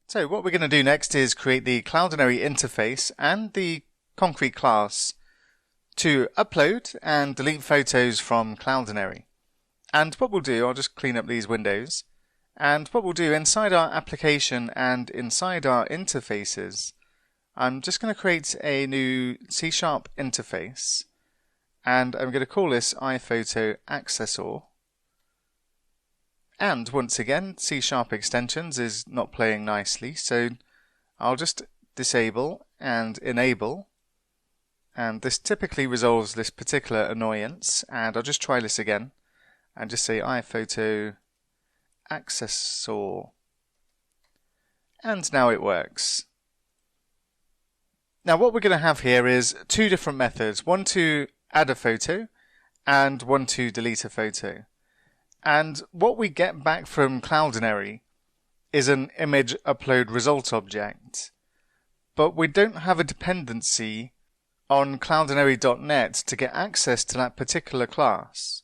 So what we're going to do next is create the Cloudinary interface and the concrete class to upload and delete photos from Cloudinary. And what we'll do, I'll just clean up these windows, and what we'll do inside our application and inside our interfaces, I'm just going to create a new C# interface, and I'm going to call this iPhoto Accessor. And once again, C# extensions is not playing nicely, so I'll just disable and enable. And this typically resolves this particular annoyance, and I'll just try this again and just say iPhoto Accessor. And now it works. Now what we're going to have here is two different methods, one to add a photo and one to delete a photo. And what we get back from Cloudinary is an image upload result object. But we don't have a dependency on cloudinary.net to get access to that particular class.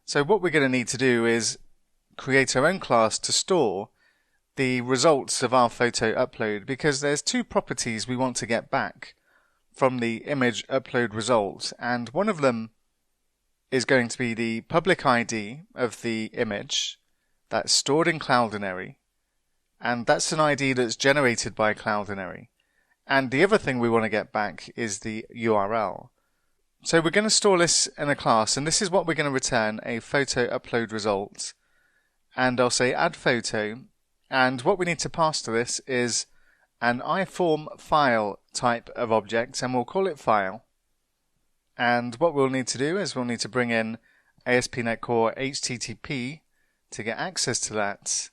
So what we're going to need to do is create our own class to store the results of our photo upload, because there's two properties we want to get back from the image upload result, and one of them is going to be the public ID of the image that's stored in Cloudinary, and that's an ID that's generated by Cloudinary. And the other thing we want to get back is the URL. So we're going to store this in a class, and this is what we're going to return, a photo upload result. And I'll say add photo, and what we need to pass to this is an iForm file type of object, and we'll call it file. And what we'll need to do is we'll need to bring in ASP.NET Core HTTP to get access to that.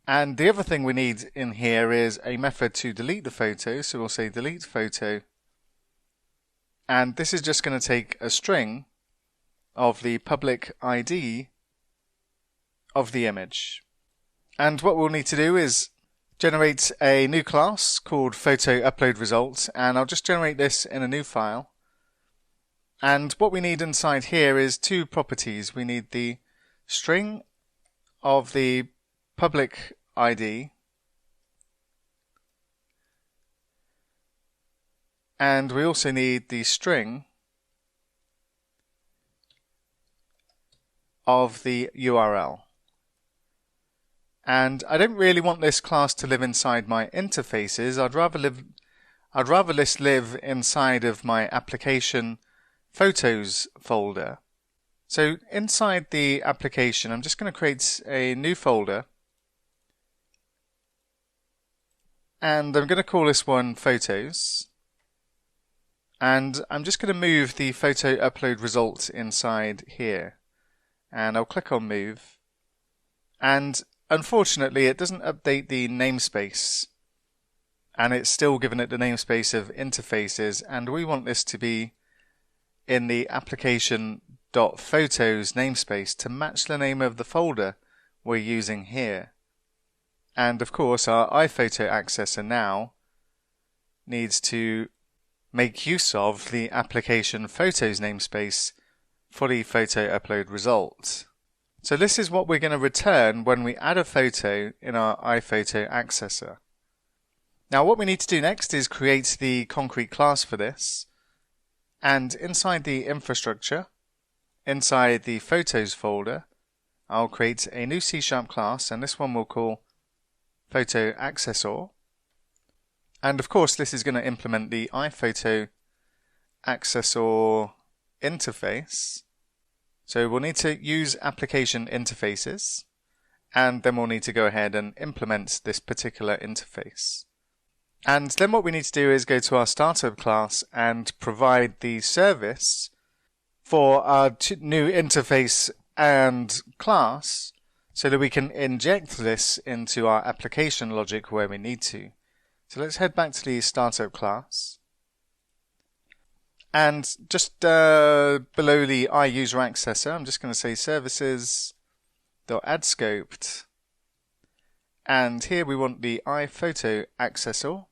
And the other thing we need in here is a method to delete the photo, so we'll say delete photo. And this is just going to take a string of the public ID of the image. And what we'll need to do is generate a new class called Photo Upload Result, and I'll just generate this in a new file. And what we need inside here is two properties. We need the string of the public ID and we also need the string of the URL. And I don't really want this class to live inside my interfaces. I'd rather this live inside of my application Photos folder. So inside the application, I'm just going to create a new folder, and I'm going to call this one Photos, and I'm just going to move the photo upload result inside here, and I'll click on move, and unfortunately it doesn't update the namespace, and it's still given it the namespace of interfaces, and we want this to be in the application.photos namespace to match the name of the folder we're using here. And of course our iPhoto Accessor now needs to make use of the application photos namespace for the photo upload result. So this is what we're going to return when we add a photo in our iPhoto Accessor. Now what we need to do next is create the concrete class for this. And inside the infrastructure, inside the Photos folder, I'll create a new C# class, and this one we'll call Photo Accessor. And of course this is going to implement the iPhoto Accessor interface. So we'll need to use application interfaces, and then we'll need to go ahead and implement this particular interface. And then what we need to do is go to our startup class and provide the service for our new interface and class so that we can inject this into our application logic where we need to. So let's head back to the startup class. And just below the iUser Accessor, I'm just going to say services.addScoped. And here we want the iPhoto Accessor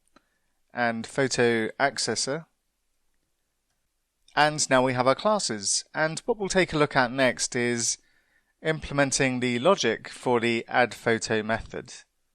and Photo Accessor. And now we have our classes. And what we'll take a look at next is implementing the logic for the add photo method.